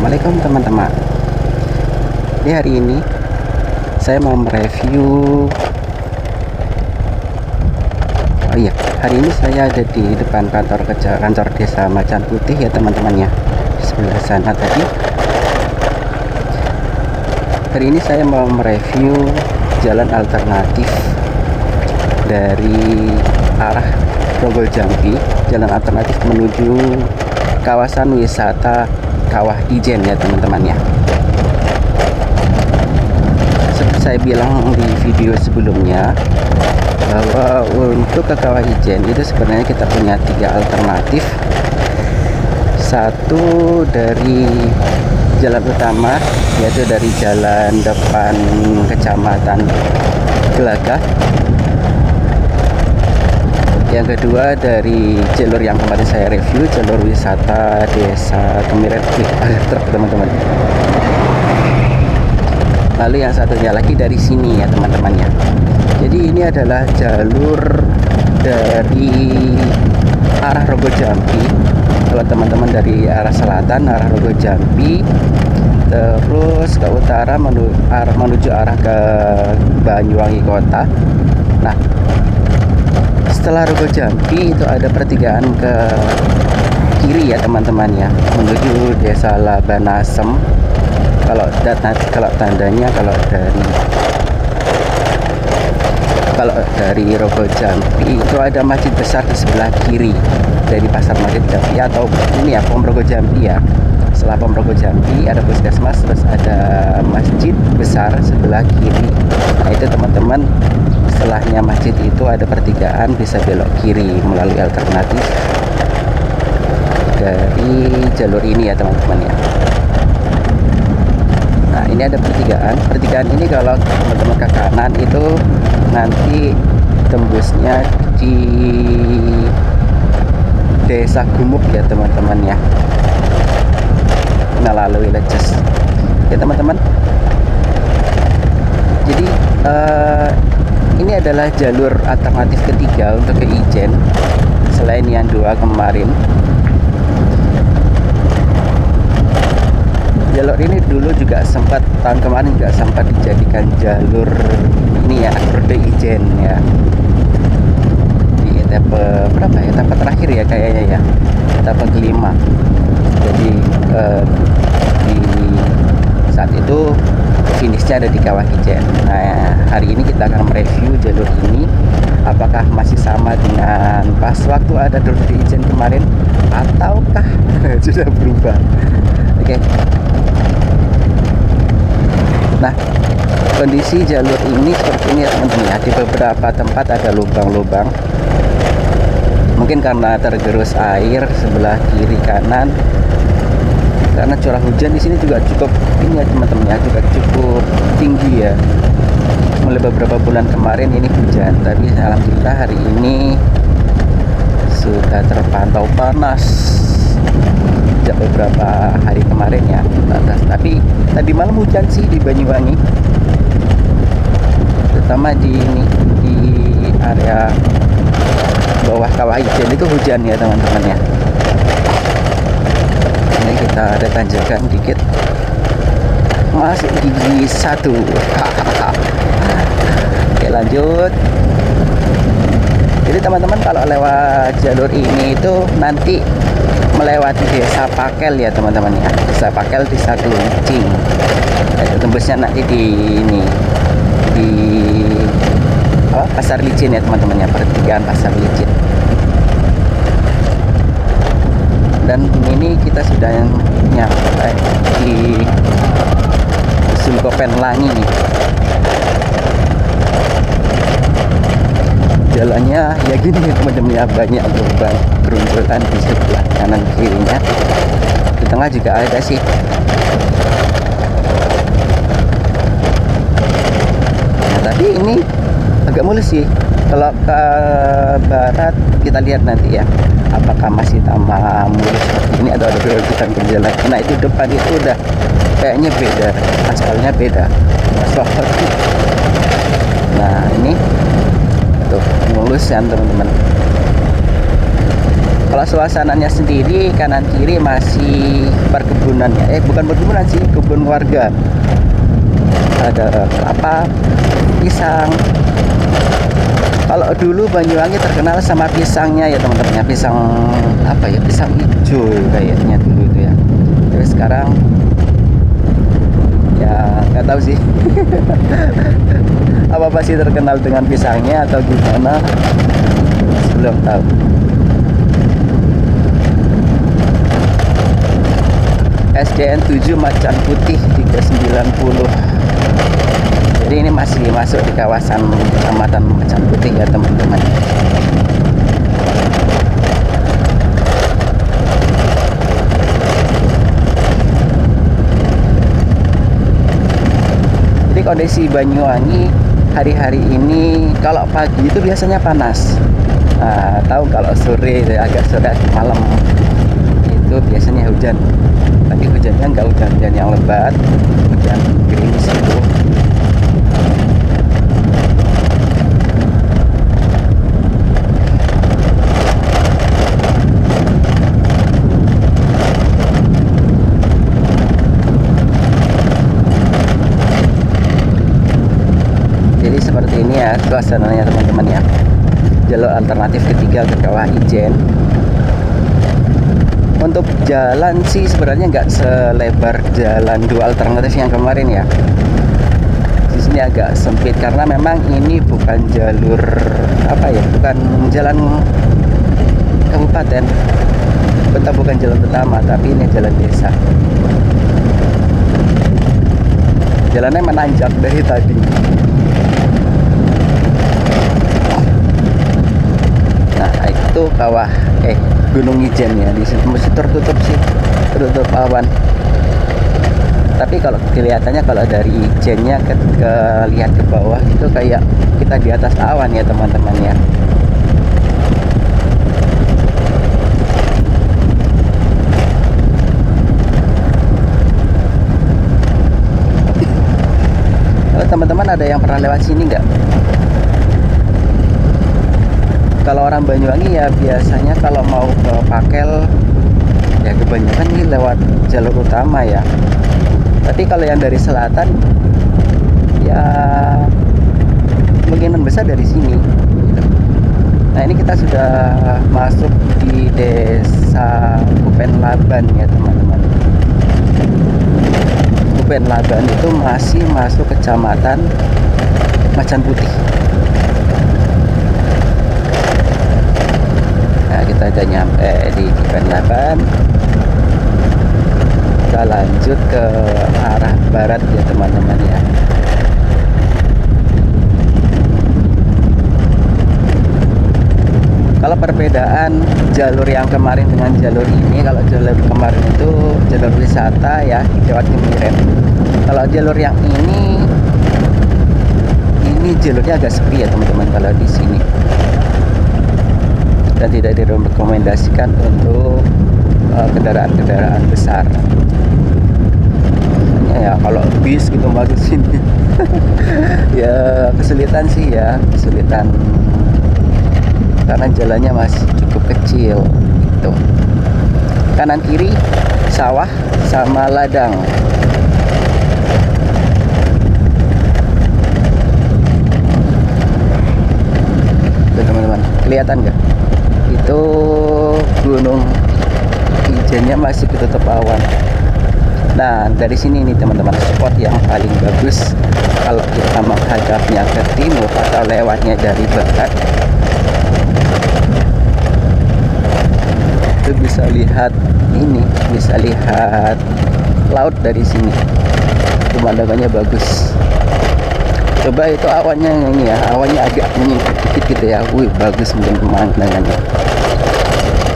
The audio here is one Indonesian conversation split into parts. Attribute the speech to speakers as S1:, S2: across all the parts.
S1: Assalamualaikum teman-teman. Di hari ini saya mau mereview. Hari ini saya ada di depan kantor desa Macan Putih ya teman-teman ya, di sebelah sana tadi. Hari ini saya mau mereview jalan alternatif dari arah Grogol Jambi, jalan alternatif menuju kawasan wisata Kawah Ijen ya teman-teman ya. Seperti saya bilang di video sebelumnya, bahwa untuk ke Kawah Ijen itu sebenarnya kita punya 3 alternatif. Satu dari jalan utama, yaitu dari jalan depan Kecamatan Gelagah. Yang kedua dari jalur yang kemarin saya review, jalur wisata desa Kemiren truk teman-teman. Lalu yang satunya lagi dari sini ya teman-teman ya. Jadi ini adalah jalur dari arah Rogo Jambi. Kalau teman-teman dari arah selatan, arah Rogo Jambi, terus ke utara menuju arah ke Banyuwangi kota. Nah, setelah Rogo Jambi itu ada pertigaan ke kiri ya teman-teman ya, menuju desa Labanasem. Kalau tandanya dari Rogo Jambi itu ada masjid besar di sebelah kiri dari pasar Masjid Jambi, atau ini ya Pom Rogo Jambi ya. Setelah Pom Rogo Jambi ada puskesmas, terus ada masjid besar sebelah kiri. Nah itu teman-teman, setelahnya masjid itu ada pertigaan, bisa belok kiri melalui alternatif dari jalur ini ya teman-teman ya. Nah ini ada pertigaan ini kalau teman-teman ke kanan itu nanti tembusnya di Desa Gumuk ya teman-teman ya, melalui Leces ya teman-teman. Jadi ini adalah jalur alternatif ketiga untuk ke Ijen selain yang 2 kemarin. Jalur ini dulu juga sempat, tahun kemarin juga sempat dijadikan jalur ini ya, Akorde Ijen ya. Di etape berapa ya? Etape terakhir ya kayaknya ya, etape kelima. Jadi di saat itu finishnya ada di Kawah Ijen. Nah hari ini kita akan mereview jalur ini, apakah masih sama dengan pas waktu ada jalur di Ijen kemarin ataukah sudah berubah. Oke. Nah, kondisi jalur ini seperti ini ya teman-teman ya. Di beberapa tempat ada lubang-lubang. Mungkin karena tergerus air sebelah kiri kanan. Karena curah hujan di sini juga cukup ini ya teman-teman ya, juga cukup tinggi ya. Mulai beberapa bulan kemarin ini hujan, tapi alhamdulillah hari ini sudah terpantau panas sejak beberapa hari kemarin ya. Tapi tadi malam hujan sih di Banyuwangi, terutama di area bawah Kawah Ijen itu hujan ya teman-teman ya. Ini kita ada tanjakan dikit, masuk gigi 1. Oke lanjut. Jadi teman-teman kalau lewat jalur ini itu nanti melewati Desa Pakel ya teman-teman ya. Desa Pakel, Desa Keluncing. Itu tembusnya nanti di Pasar Licin ya teman-teman ya, pertigaan Pasar Licin. Dan ini kita sudah nyampe di Sulkopen Langi. Jalannya ya gini ya teman-teman ya, banyak lubang gerombolan di sebelah kanan kirinya. Di tengah juga ada sih. Nah tapi ini agak mulus sih. Kalau ke barat kita lihat nanti ya, apakah masih tambah mulus seperti ini atau ada perbedaan jalan. Nah itu depan itu udah kayaknya beda, aspalnya beda, aspal. Nah ini tuh mulus ya teman-teman. Kalau suasananya sendiri kanan kiri masih perkebunan ya, bukan perkebunan sih, kebun warga. Ada kelapa, pisang. Kalau dulu Banyuwangi terkenal sama pisangnya ya teman-teman, pisang apa ya, pisang hijau kayaknya dulu itu ya. Tapi sekarang ya nggak tahu sih. Apa masih terkenal dengan pisangnya atau gimana, belum tahu. SDN 7 Macan Putih 390. Jadi ini masih masuk di kawasan Kecamatan Macan Putih ya teman-teman. Jadi kondisi Banyuwangi hari-hari ini kalau pagi itu biasanya panas. Nah, tahu kalau sore agak sore malam itu biasanya hujan. Tapi hujannya nggak hujan yang lebat, hujan gerimis itu. Jadi seperti ini ya suasananya teman-teman ya. Jalur alternatif ketiga ke Kawah Ijen. Untuk jalan sih sebenarnya nggak selebar jalan dua alternatif yang kemarin ya. Di sini agak sempit karena memang ini bukan jalur apa ya, bukan jalan kabupaten, bukan jalan utama, tapi ini jalan desa. Jalannya menanjak dari tadi. Nah itu kawah Gunung Ijen ya, di situ masih tertutup sih, tertutup awan. Tapi kalau kelihatannya kalau dari Ijennya lihat ke bawah itu kayak kita di atas awan ya teman-teman ya. Kalau teman-teman ada yang pernah lewat sini nggak? Kalau orang Banyuwangi ya biasanya kalau mau ke Pakel ya kebanyakan ini lewat jalur utama ya. Tapi kalau yang dari selatan ya kemungkinan besar dari sini. Nah ini kita sudah masuk di desa Kupen Laban ya teman-teman. Kupen Laban itu masih masuk kecamatan Macan Putih. Kita udah nyampe di Kupen Laban. Kita lanjut ke arah barat ya teman-teman ya. Kalau perbedaan jalur yang kemarin dengan jalur ini, kalau jalur kemarin itu jalur wisata ya lewat Kemiren. Kalau jalur yang ini jalurnya agak sepi ya teman-teman kalau di sini. Dan tidak direkomendasikan untuk kendaraan-kendaraan besar. Hanya ya kalau bis gitu masuk sini ya kesulitan sih ya, kesulitan karena jalannya masih cukup kecil gitu. Kanan kiri sawah sama ladang. Tuh, teman-teman, kelihatan nggak? Itu Gunung Ijennya masih ketutup awan. Nah dari sini nih teman-teman, spot yang paling bagus kalau kita menghadapnya ke timur atau lewatnya dari barat, itu bisa lihat ini, bisa lihat laut dari sini. Pemandangannya bagus. Coba itu awannya ini ya, awannya agak menyingkir dikit gitu ya. Wih, bagus mungkin pemandangannya.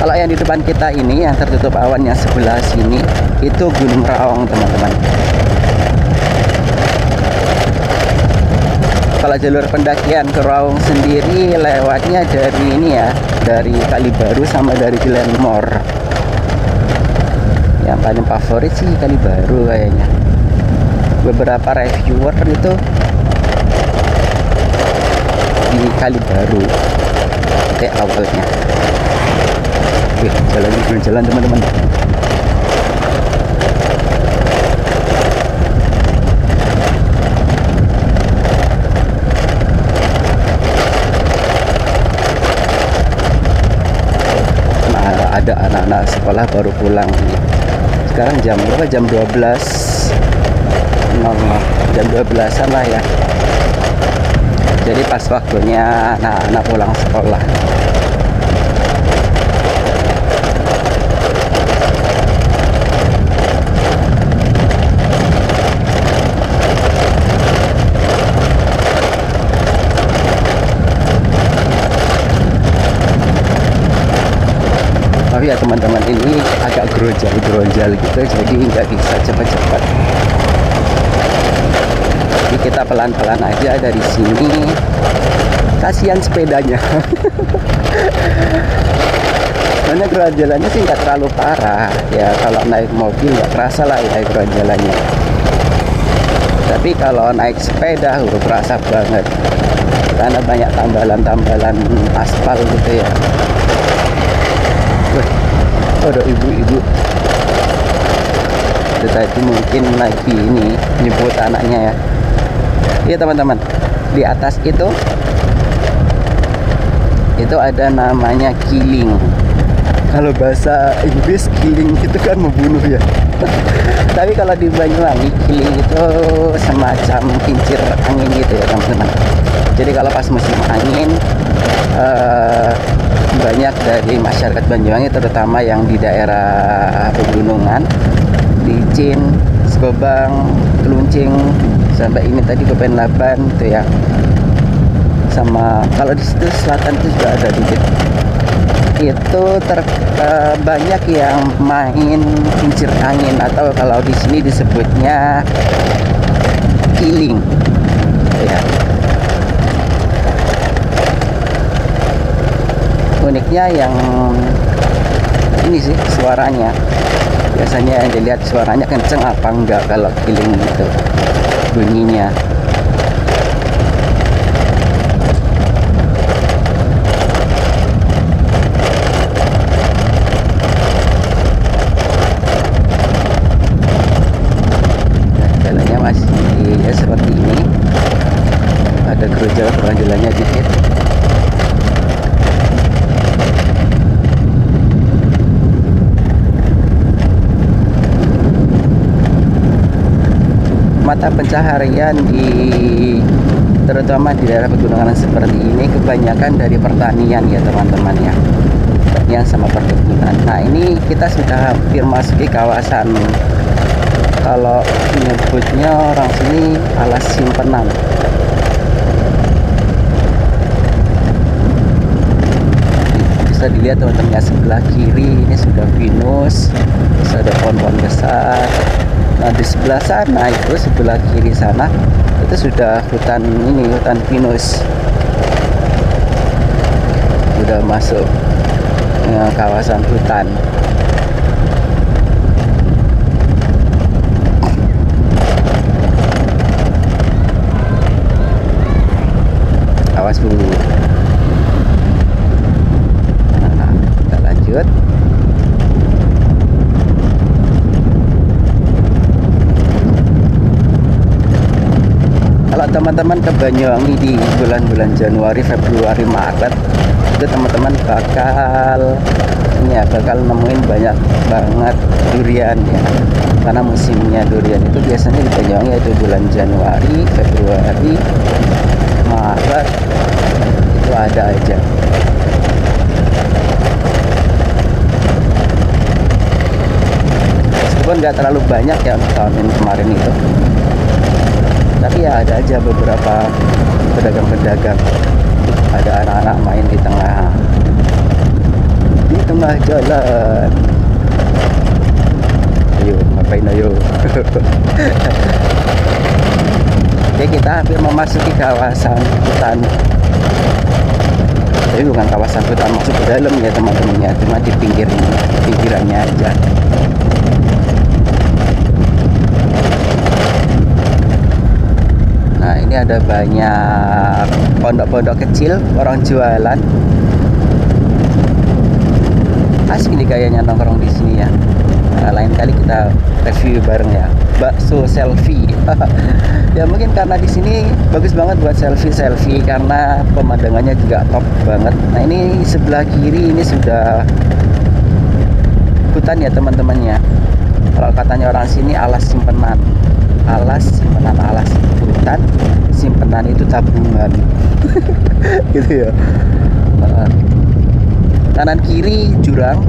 S1: Kalau yang di depan kita ini yang tertutup awan yang sebelah sini itu Gunung Raung teman-teman. Kalau jalur pendakian ke Raung sendiri lewatnya dari ini ya, dari Kalibaru sama dari Glenmore. Yang paling favorit sih Kalibaru kayaknya. Beberapa reviewer itu di Kalibaru kayak awalnya. Wih, jalan teman-teman. Nah, ada anak-anak sekolah baru pulang. Sekarang jam berapa? Jam 12. Jam 12-an lah ya. Jadi pas waktunya anak-anak pulang sekolah. Tapi ya teman-teman, ini agak gerojal gitu, jadi nggak bisa cepat-cepat. Jadi kita pelan-pelan aja dari sini. Kasihan sepedanya. Sebenarnya gerojalannya sih nggak terlalu parah ya, kalau naik mobil nggak kerasa lah naik gerojalannya. Tapi kalau naik sepeda berasa banget karena banyak tambalan-tambalan aspal gitu ya. Oh, ada ibu-ibu. Itu tadi mungkin lagi ini nyebut anaknya ya. Iya teman-teman, di atas itu ada namanya killing. Kalau bahasa Inggris killing itu kan membunuh ya. Tapi kalau di Banyuwangi killing itu semacam kincir angin gitu ya teman-teman. Jadi kalau pas musim angin banyak dari masyarakat Banyuwangi, terutama yang di daerah pegunungan, Licin, Sekobang, Keluncing, sampai ini tadi Kepen Laban itu ya. Sama kalau di situ selatan itu juga ada dikit. Itu banyak yang main kincir angin, atau kalau di sini disebutnya killing ya. Uniknya yang ini sih suaranya. Biasanya yang dilihat suaranya kenceng apa enggak kalau killing itu bunyinya. Jalannya masih ya seperti ini. Ada gerojol-gerojolnya dikit. Mata pencaharian terutama di daerah pegunungan seperti ini kebanyakan dari pertanian ya teman-teman ya, pertanian sama perkebunan. Nah ini kita sudah hampir masuki kawasan, kalau menyebutnya orang sini alas simpenan. Bisa dilihat teman-teman ya, sebelah kiri ini sudah pinus, terus ada pohon-pohon besar. Nah di sebelah sana itu, sebelah kiri sana itu sudah hutan pinus, sudah masuk ya, kawasan hutan. Awas dulu. Nah, kita lanjut. Kalau teman-teman ke Banyuwangi di bulan-bulan Januari, Februari, Maret, itu teman-teman bakal nemuin banyak banget durian ya. Karena musimnya durian itu biasanya di Banyuwangi itu bulan Januari, Februari, Maret, itu ada aja. Meskipun nggak terlalu banyak ya tahun ini kemarin itu, tapi ya ada aja beberapa pedagang-pedagang. Ada anak-anak main di tengah jalan. Ayo ngapain ayo. Oke, kita hampir memasuki kawasan hutan. Tapi bukan kawasan hutan masuk ke dalam ya teman-teman ya, cuma di pinggirannya aja. Nah ini ada banyak pondok-pondok kecil orang jualan. Asik nih kayaknya nongkrong di sini ya. Lain kali kita review bareng ya, bakso selfie. Ya mungkin karena di sini bagus banget buat selfie karena pemandangannya juga top banget. Nah ini sebelah kiri ini sudah hutan ya teman-temannya. Kalau katanya orang sini alas simpenan, alas hutan, simpenan itu tabungan. Gitu ya. Kanan kiri jurang.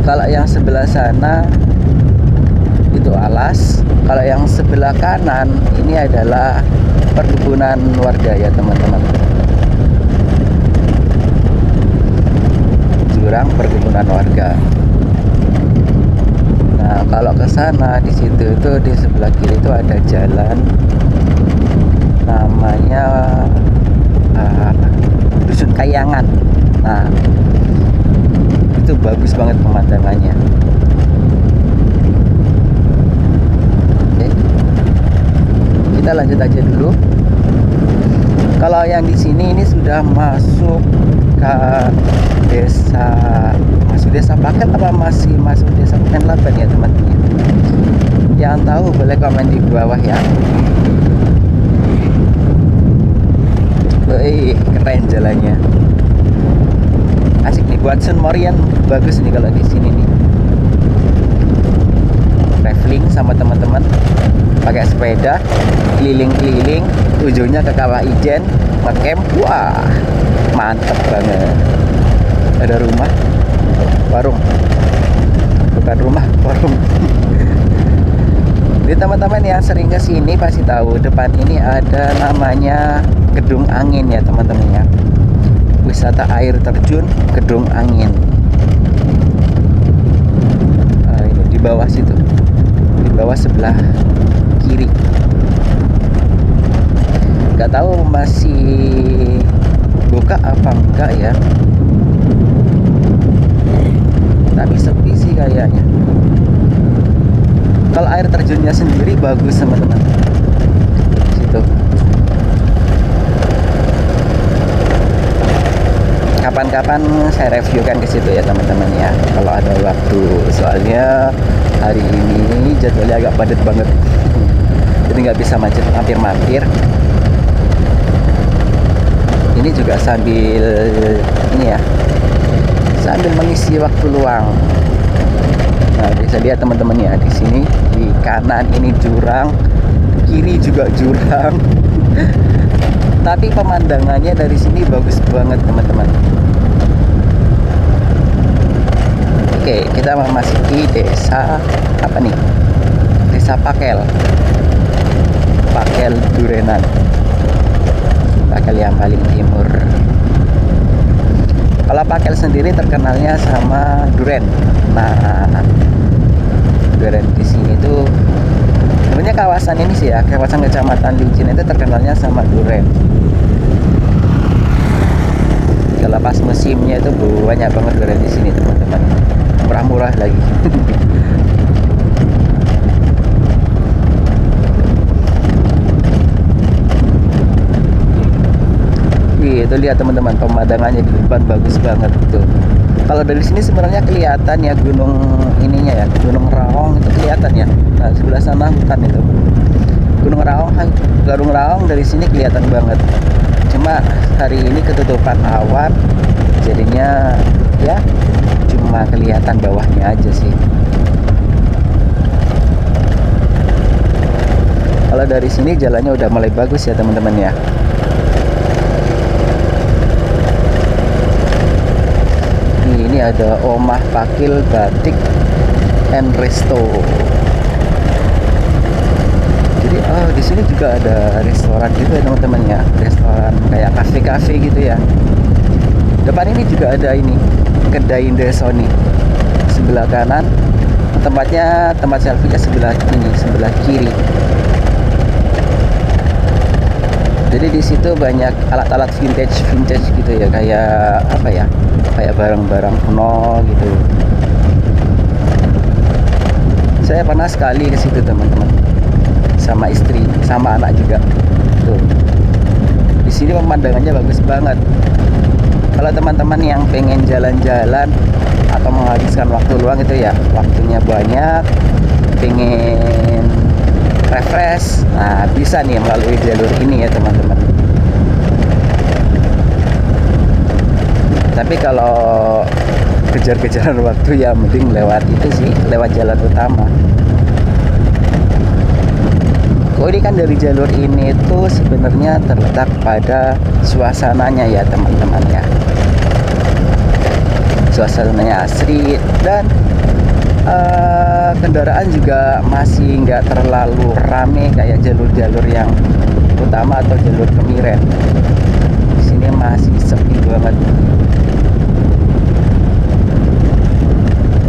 S1: Kalau yang sebelah sana itu alas, kalau yang sebelah kanan ini adalah perkebunan warga ya teman-teman. Jurang perkebunan warga. Nah kalau ke sana di situ itu di sebelah kiri itu ada jalan namanya Dusun Kayangan. Nah itu bagus banget pemandangannya. Oke, kita lanjut aja dulu. Kalau yang di sini ini sudah masuk ke desa, masuk desa Pakel apa masih masuk desa Pekanlaban ya teman-teman? Yang tahu boleh komen di bawah ya. Wih, keren jalannya. Asik nih buat Sun Morian, bagus nih kalau di sini nih. Traveling sama teman-teman pakai sepeda keliling-keliling, ujungnya ke Kawah Ijen, ngecamp. Wah, mantep banget. Ada rumah, warung. Bukan rumah, warung. Jadi teman-teman yang sering ke sini pasti tahu depan ini ada namanya Gedung Angin ya teman-teman ya. Wisata air terjun Gedung Angin. Ini di bawah situ, di bawah sebelah kiri. Nggak tahu masih buka apa enggak ya, tapi sepi sih kayaknya. Kalau air terjunnya sendiri bagus teman-teman. Situ. Kapan-kapan saya reviewkan ke situ ya teman-teman ya, kalau ada waktu. Soalnya hari ini jadwalnya agak padat banget. Jadi nggak bisa mampir-mampir. Ini juga sambil ini ya, sambil mengisi waktu luang. Nah bisa lihat teman-teman ya, di sini di kanan ini jurang, kiri juga jurang. Tapi pemandangannya dari sini bagus banget teman-teman. Oke, kita memasuki desa apa nih? Desa Pakel. Pakel Durenan. Pakel yang paling timur. Kalau Pakel sendiri terkenalnya sama duren. Nah, duren di sini tuh sebenarnya kawasan ini sih ya, kawasan Kecamatan Licin itu terkenalnya sama duren. Kalau pas musimnya itu banyak banget duren di sini teman-teman. Murah-murah lagi. Itu lihat teman-teman pemandangannya di depan bagus banget tuh. Kalau dari sini sebenarnya kelihatan ya gunung ininya ya, Gunung Raung itu kelihatan ya. Nah sebelah sana hutan itu. Gunung Raung dari sini kelihatan banget. Cuma hari ini ketutupan awan, jadinya ya cuma kelihatan bawahnya aja sih. Kalau dari sini jalannya udah mulai bagus ya teman-teman ya. Ini ada Omah Pakil Batik and Resto. Jadi di sini juga ada restoran gitu ya teman-teman ya, restoran kayak kafe-kafe gitu ya. Depan ini juga ada ini kedai Indesoni. Sebelah kanan tempat selfie-nya sebelah ini, sebelah kiri. Jadi di situ banyak alat-alat vintage gitu ya, kayak apa ya? Kayak barang-barang kuno gitu. Saya pernah sekali ke situ teman-teman, sama istri, sama anak juga. Tuh. Di sini pemandangannya bagus banget. Kalau teman-teman yang pengen jalan-jalan atau menghabiskan waktu luang itu ya, waktunya banyak, pengen refresh, nah bisa nih melalui jalur ini ya teman-teman. Tapi kalau kejar-kejaran waktu ya mending lewat itu sih, lewat jalan utama. Keunikan dari jalur ini tuh sebenarnya terletak pada suasananya ya teman-teman ya. Suasananya asri dan kendaraan juga masih nggak terlalu rame kayak jalur-jalur yang utama atau jalur Kemiren. Di sini masih sepi banget.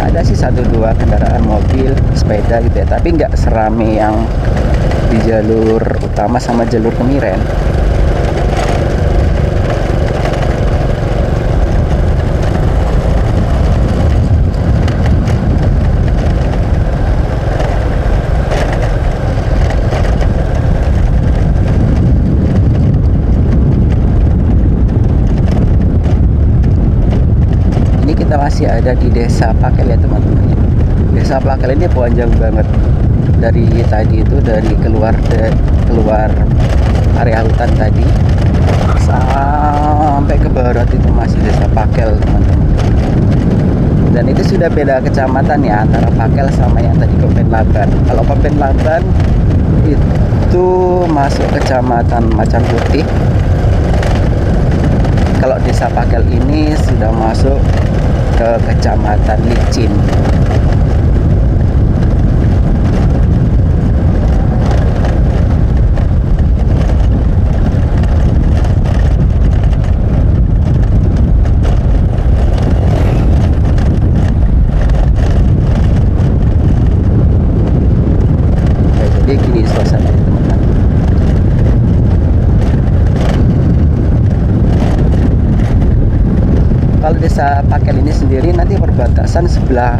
S1: Ada sih 1-2 kendaraan mobil, sepeda gitu ya, tapi nggak serame yang di jalur utama sama jalur Kemiren. Kita masih ada di Desa Pakel ya teman-teman. Desa Pakel ini panjang banget. Dari tadi itu dari keluar area hutan tadi sampai ke barat itu masih Desa Pakel teman-teman. Dan itu sudah beda kecamatan ya antara Pakel sama yang tadi Pemben Laban. Kalau Pemben Laban itu masuk kecamatan Macan Putih. Kalau Desa Pakel ini sudah masuk ke kecamatan Licin. Jadi gini suasananya teman-teman. Kalau Desa Pakel ini sendiri nanti perbatasan sebelah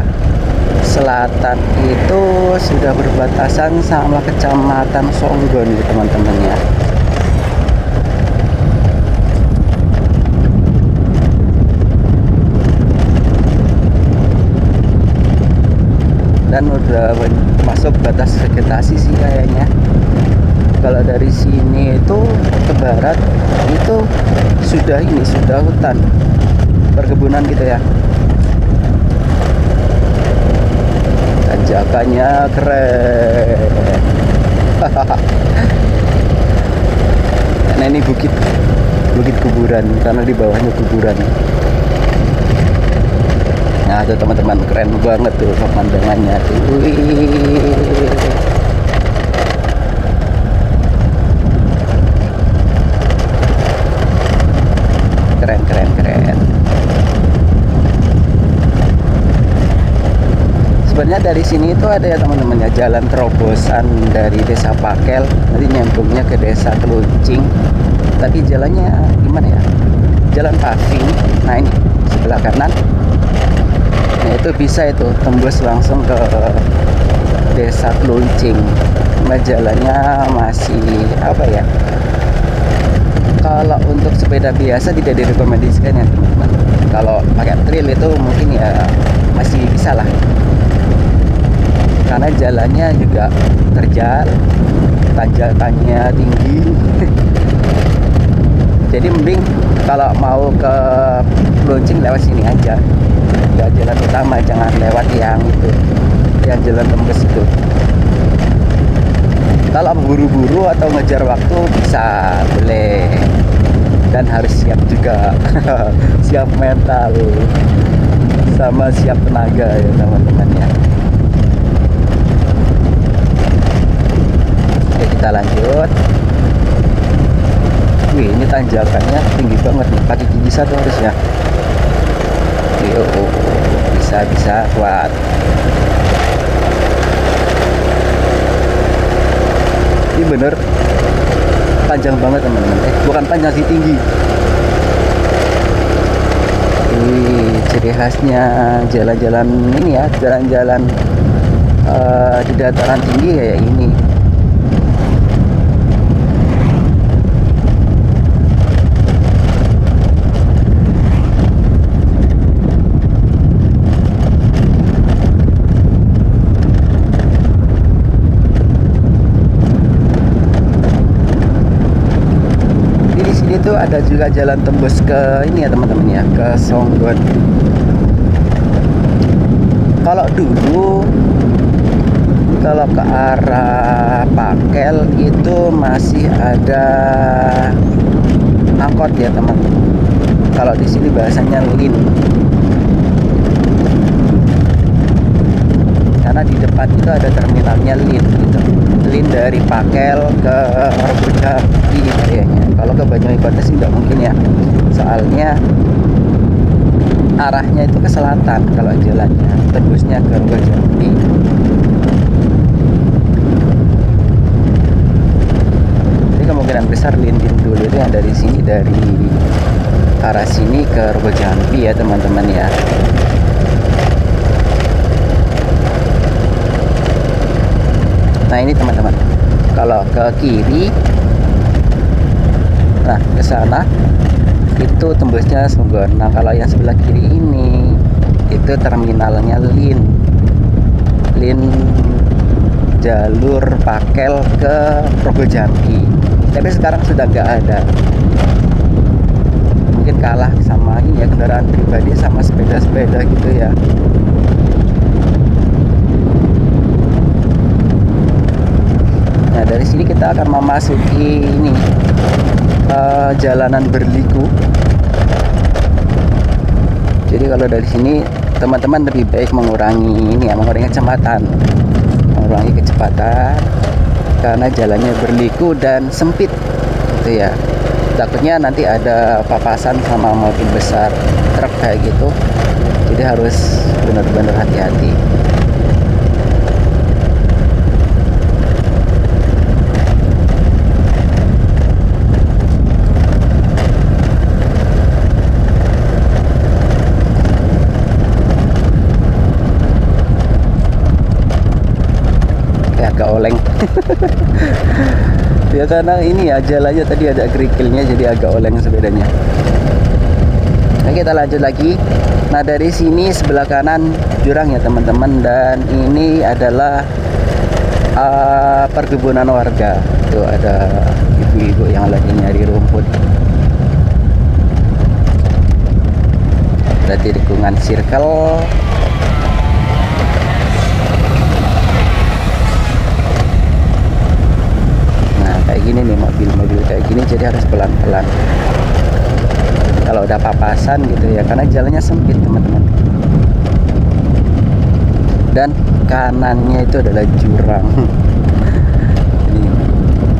S1: selatan itu sudah berbatasan sama kecamatan Songgon ya teman-teman ya. Dan udah masuk batas vegetasi sih kayaknya. Kalau dari sini itu ke barat itu sudah hutan perkebunan gitu ya. Tanjakannya keren. Nah ini bukit kuburan karena di bawahnya kuburan. Nah tuh teman-teman, keren banget tuh pemandangannya tuh. Keren. Sebenarnya dari sini itu ada ya teman-teman ya, jalan terobosan dari Desa Pakel nanti nyambungnya ke Desa Keluncing. Tapi jalannya gimana ya? Jalan paving. Nah ini sebelah kanan. Nah itu bisa itu tembus langsung ke Desa Keluncing. Nah, jalannya masih apa ya? Kalau untuk sepeda biasa tidak direkomendasikan ya teman-teman. Kalau pakai trail itu mungkin ya masih bisa lah. Karena jalannya juga terjal, tanjakannya tinggi. Jadi mending kalau mau ke Keluncing lewat sini aja. Ya jalan utama, jangan lewat yang itu, yang jalan tembus itu. Kalau buru-buru atau ngejar waktu bisa, boleh. Dan harus siap juga. Siap mental sama siap tenaga ya teman-teman ya. Oke, kita lanjut. Wih, ini tanjakannya tinggi banget nih, pakai gigi bisa tuh harusnya. Yuk, bisa kuat. Ini bener panjang banget teman-teman. Bukan panjang sih, tinggi. Wih, ciri khasnya jalan-jalan ini ya, jalan-jalan di dataran tinggi kayak ini. ada juga jalan tembus ke ini ya teman-teman ya, ke Songgon. Kalau dulu kalau ke arah Pakel itu masih ada angkot ya teman. Kalau di sini bahasanya lin. Karena di depan itu ada terminalnya lin gitu. Lin dari Pakel ke Argojambi kayaknya. Kalau ke Banyuwangi Kota sih nggak mungkin ya. Soalnya arahnya itu ke selatan kalau jalannya, tembusnya ke Argojambi. Jadi kemungkinan besar lin-lin dulu itu yang dari sini, dari arah sini ke Argojambi ya teman-teman ya. Nah ini teman-teman, kalau ke kiri, nah ke sana itu tembusnya Songgon. Nah kalau yang sebelah kiri ini itu terminalnya lin jalur Pakel ke Argojambi. Tapi sekarang sudah nggak ada. Mungkin kalah sama ini ya, kendaraan pribadi sama sepeda-sepeda gitu ya. Nah dari sini kita akan memasuki ini jalanan berliku. Jadi kalau dari sini teman-teman lebih baik mengurangi ini ya, mengurangi kecepatan karena jalannya berliku dan sempit gitu ya. Takutnya nanti ada papasan sama mobil besar, truk kayak gitu. Jadi harus benar-benar hati-hati. Agak oleng. Ya karena ini ya jalannya tadi ada kerikilnya, jadi agak oleng sepedanya. Nah kita lanjut lagi. Nah dari sini sebelah kanan jurang ya teman-teman, dan ini adalah perkebunan warga. Tuh ada ibu-ibu yang lagi nyari rumput. Berarti tikungan circle. Kayak gini nih, mobil-mobil kayak gini, jadi harus pelan-pelan kalau udah papasan gitu ya, karena jalannya sempit teman-teman. Dan kanannya itu adalah jurang. Ini.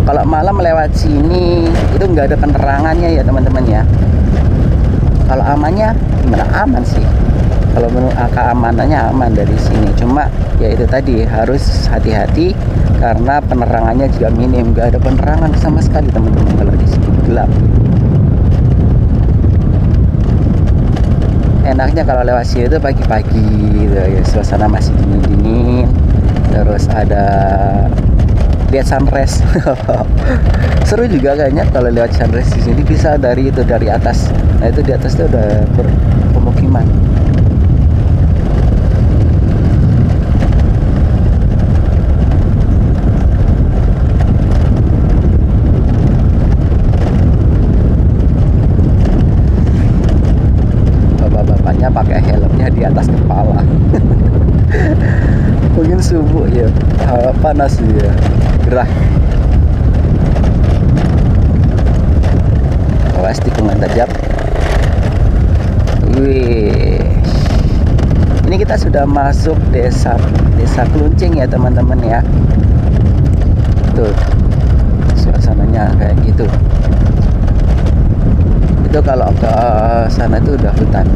S1: Kalau malam lewat sini itu nggak ada penerangannya ya teman-teman ya. Kalau amannya gimana? Aman sih. Kalau menurut keamanannya aman dari sini, cuma ya itu tadi harus hati-hati karena penerangannya juga minim, nggak ada penerangan sama sekali teman-teman kalau di sini gelap. Enaknya kalau lewat sini itu pagi-pagi gitu ya, suasana masih dingin-dingin, terus ada lihat sunrise. Seru juga kayaknya kalau lihat sunrise di sini, bisa dari atas. Nah itu di atas itu udah berpemukiman. Pakai helmnya di atas kepala. Mungkin subuh ya, panas ya, gerah. Awas tikungan tajam. Wih, ini kita sudah masuk desa Kluncing ya teman-teman ya. Tuh suasananya kayak gitu. Itu kalau ke sana itu udah hutan.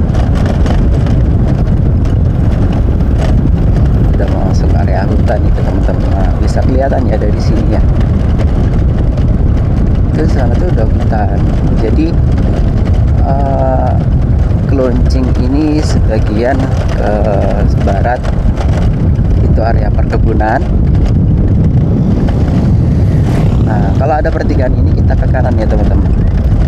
S1: Udah masuk area hutan itu teman-teman. Nah, bisa kelihatan ya dari sini ya. Itu sana tuh udah hutan. Jadi Kluncing ini sebagian ke barat itu area perkebunan. Nah, kalau ada pertigaan ini kita ke kanan ya teman-teman.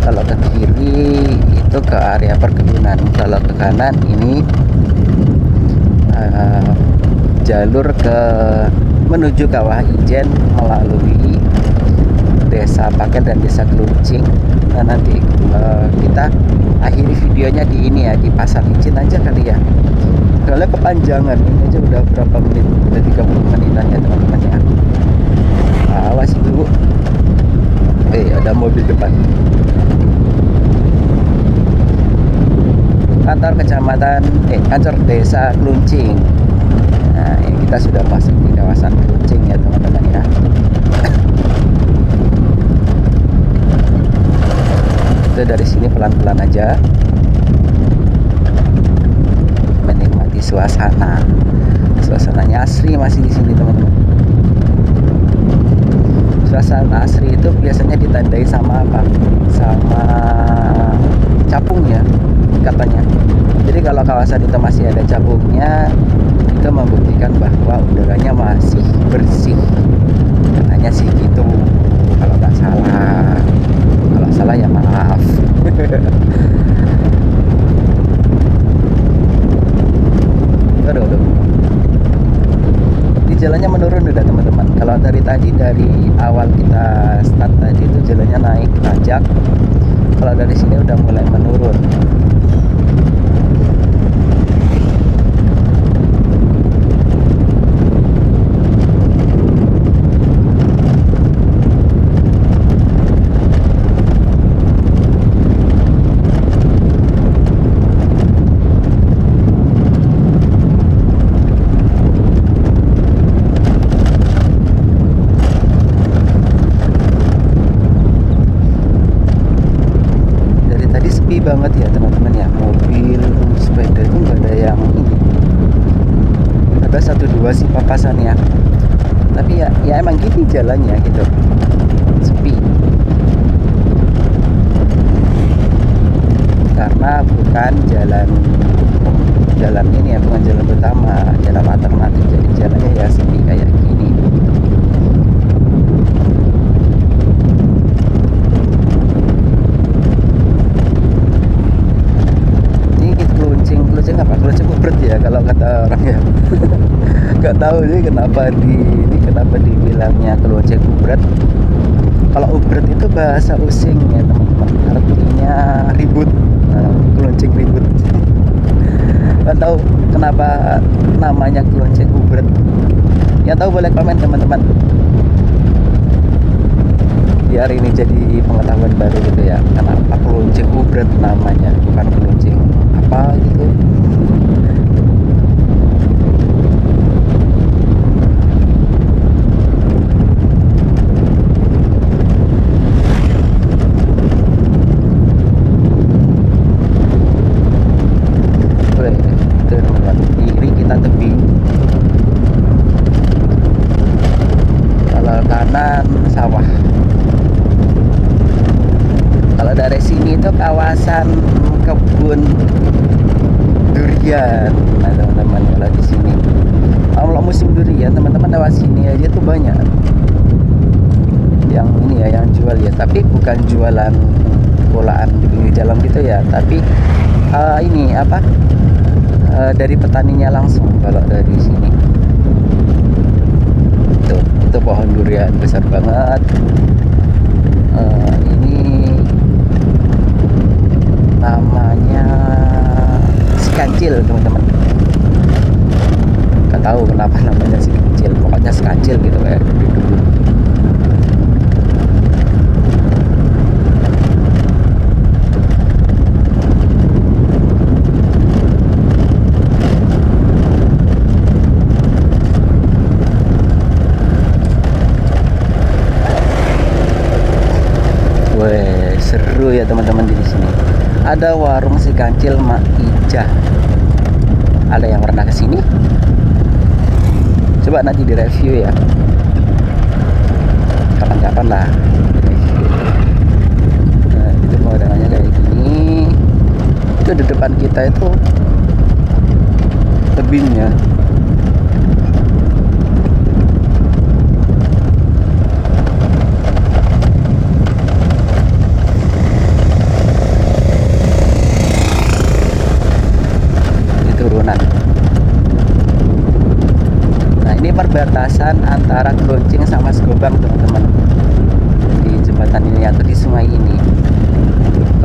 S1: Kalau ke kiri itu ke area perkebunan. Kalau ke kanan ini jalur ke menuju Kawah Ijen melalui Desa Pakel dan Desa Kluncing. Nah nanti kita akhiri videonya di ini ya, di Pasar Licin aja kali ya. Soalnya kepanjangan, ini aja udah berapa menit, udah 30 menitan ya teman-teman ya. Awas dulu, ada mobil depan. Kantor kecamatan, kantor desa Kluncing. Nah ini kita sudah masuk di kawasan Kluncing ya teman-teman ya. Itu dari sini pelan-pelan aja, menikmati suasananya asri masih di sini teman-teman. Suasana asri itu biasanya ditandai sama apa? Sama capung ya katanya. Jadi kalau kawasan itu masih ada capungnya, itu membuktikan bahwa udaranya masih bersih. Katanya sih gitu, kalau nggak salah. Kalau salah ya maaf. Aduh. Di jalannya menurun udah teman-teman. Kalau dari tadi, dari awal kita start tadi itu jalannya naik tanjak. Kalau dari sini udah mulai menurun. Banget ya teman-teman ya, mobil sepeda itu nggak ada yang ini, ada satu dua sih papasan ya, tapi ya emang gini jalannya gitu, sepi karena bukan jalan ini ya, bukan jalan utama, jalan alternatif, jadi jalannya ya sepi kayak gini. Keluncing ubret ya kalau kata orang ya. Nggak tahu sih kenapa dibilangnya keluncing ubret. Kalau ubret itu bahasa Using ya teman-teman, artinya ribut. Nah, keluncing ribut. Nggak tahu kenapa namanya keluncing ubret. Yang tahu boleh komen teman-teman. Biar ini jadi pengetahuan baru gitu ya, kenapa keluncing ubret namanya, bukan keluncing apa gitu. Kiri kita tebing, kalau kanan sawah. Kalau dari sini itu kawasan kebun durian. Nah teman-teman, kalau di sini kalau musim durian teman-teman lewat sini aja tuh banyak yang ini ya, yang jual ya, tapi bukan jualan kolaan di pinggir jalan gitu ya, tapi ini apa, dari petaninya langsung. Kalau dari sini itu pohon durian besar banget. Ini namanya si kancil teman-teman. Gak tahu kenapa namanya si kancil, pokoknya si kancil gitu kayak dulu. Seru ya teman-teman. Di sini ada warung si kancil Mak Ija. Ada yang pernah kesini? Coba nanti direview ya, kapan-kapan lah direview. Nah, itu pemandangannya kayak gini. Itu di depan kita itu tebingnya. Perbatasan antara Kluncing sama Segobang teman-teman, di jembatan ini atau di sungai ini.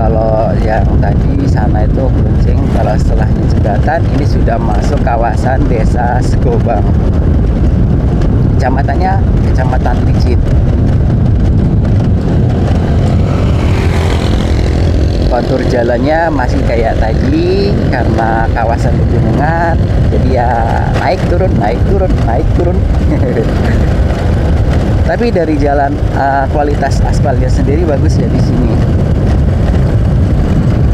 S1: Kalau yang tadi sana itu Kluncing, kalau setelahnya jembatan ini sudah masuk kawasan Desa Segobang. Kecamatannya Kecamatan Licin. Kontur jalannya masih kayak tadi karena kawasan pegunungan, jadi ya naik turun naik turun naik turun. Tapi dari jalan kualitas aspalnya sendiri bagus ya di sini.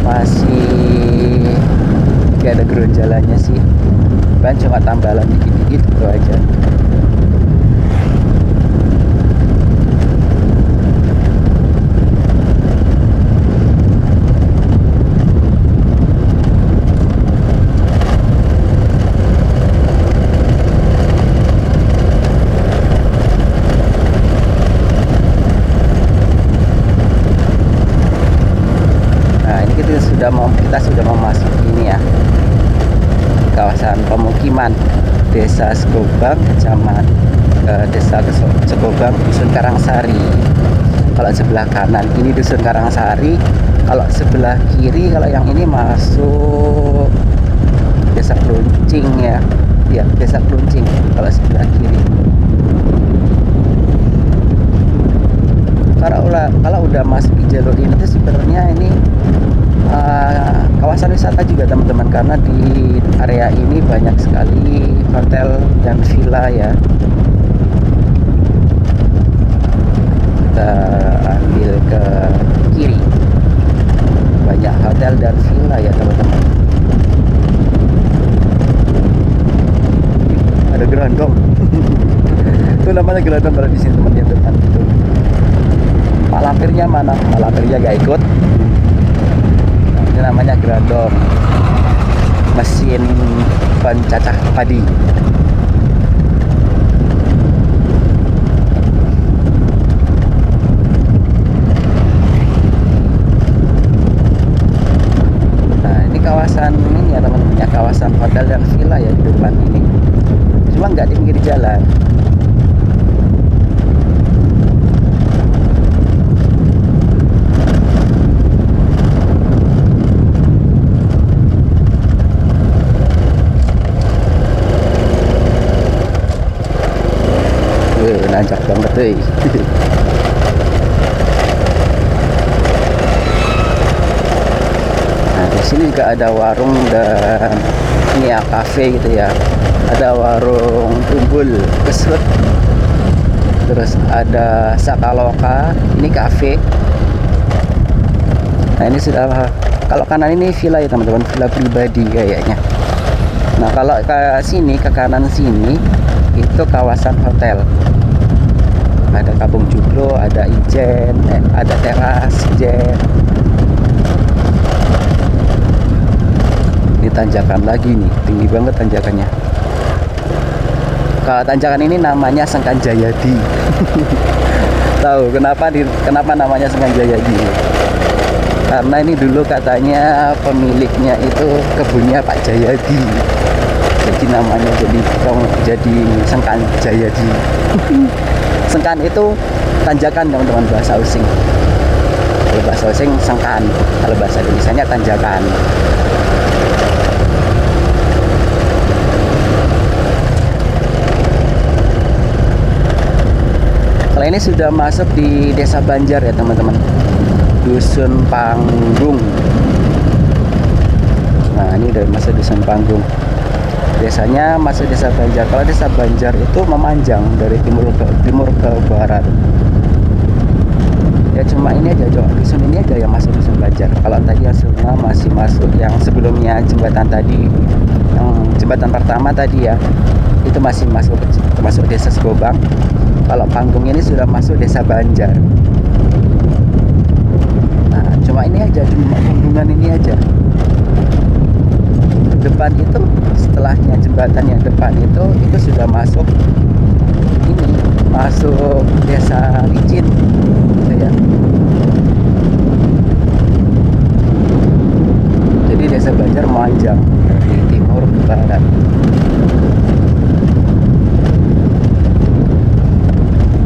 S1: Masih gak ada ground jalannya sih, kan cuma tambalan dikit-dikit gitu aja. Kita sudah memasuki ini ya, kawasan pemukiman Desa Segobang, Kecamatan Desa Segobang, Dusun Karangsari. Kalau sebelah kanan ini Dusun Karangsari, kalau sebelah kiri, kalau yang ini masuk Desa Kluncing ya, ya Desa Kluncing kalau sebelah kiri. Kalau udah masuk di jalur ini tuh sebenarnya ini kawasan wisata juga teman-teman, karena di area ini banyak sekali hotel dan villa ya. Kita ambil ke kiri, banyak hotel dan villa ya teman-teman. Ada gerondong. Itu namanya gerondong kalau di sini teman di depan itu. Pak lampirnya mana? Pak lampirnya gak ikut. Ini namanya gerondong, mesin pencacah padi. Nah ini kawasan ini ya teman-teman ya, kawasan hotel dan villa ya di depan ini, cuma nggak di pinggir jalan. Nanjak banget deh. Nah di sini juga ada warung dan ini ya kafe gitu ya. Ada warung tumbul kesut, terus ada Sakaloka, ini kafe. Nah ini sudah, kalau kanan ini villa ya teman-teman, villa pribadi kayaknya. Nah kalau ke sini, ke kanan sini itu kawasan hotel. Ada Kampung Joglo, ada Ijen, ada teras Ijen. Ini tanjakan lagi nih, tinggi banget tanjakannya. Kalau tanjakan ini namanya Sengkan Jayadi. Tahu kenapa namanya Sengkan Jayadi? Karena ini dulu katanya pemiliknya itu kebunnya Pak Jayadi. Jadi namanya jadi Sengkan Jayadi. Sengkan itu tanjakan teman-teman, bahasa Osing. Kalau bahasa Osing sengkan, kalau bahasa Indonesianya tanjakan. Kalau ini sudah masuk di Desa Banjar ya teman-teman, Dusun Panggung. Nah ini udah masuk Dusun Panggung. Biasanya masuk Desa Banjar. Kalau Desa Banjar itu memanjang dari timur ke barat. Ya cuma ini aja, dusun ini aja yang masuk Dusun Banjar. Kalau tadi hasilnya masih masuk yang sebelumnya jembatan tadi, yang jembatan pertama tadi ya, itu masih masuk Desa Segobang. Kalau Panggung ini sudah masuk Desa Banjar. Nah cuma ini aja, cuma bendungan ini aja. Depan itu, setelahnya jembatan yang depan itu sudah masuk ini, masuk Desa Licin ya. Jadi Desa Banjar memanjang dari timur ke barat.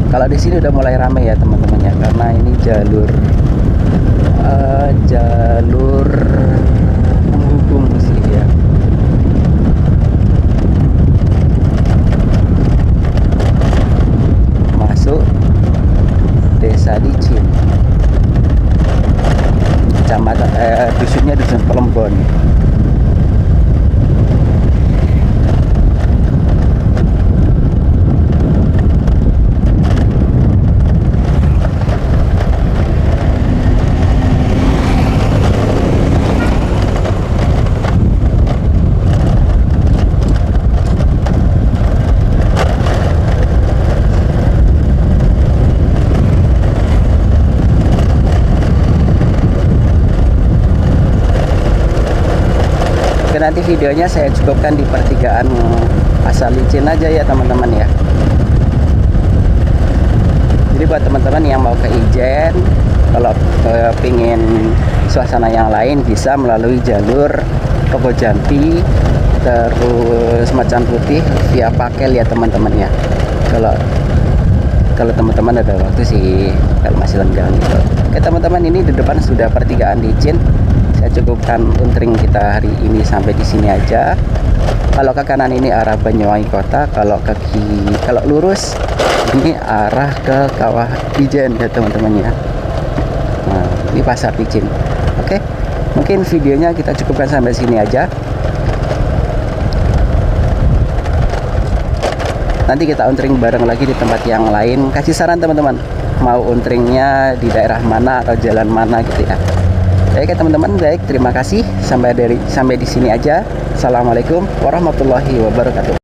S1: Kalau di sini udah mulai ramai ya teman-teman ya, karena ini jalur jalur penghubung sih ya. Masuk Desa Licin, kecamatan dusunnya dusun Pelembon. Nanti videonya saya cukupkan di pertigaan Asal Licin aja ya teman-teman ya. Jadi buat teman-teman yang mau ke Ijen, kalau pingin suasana yang lain bisa melalui jalur Kebojampi terus Macan Putih via Pakel ya teman-teman ya. Kalau teman-teman ada waktu sih, kalau masih lenggang gitu. Oke teman-teman, ini di depan sudah pertigaan Licin. Saya cukupkan untring kita hari ini sampai di sini aja. Kalau ke kanan ini arah Banyuwangi Kota, kalau lurus ini arah ke Kawah Ijen ya teman-teman ya. Nah, ini Pasar Licin. Oke, mungkin videonya kita cukupkan sampai sini aja. Nanti kita untring bareng lagi di tempat yang lain. Kasih saran teman-teman, mau untringnya di daerah mana atau jalan mana gitu ya. Oke teman-teman, baik, terima kasih. Sampai di sini aja. Assalamualaikum warahmatullahi wabarakatuh.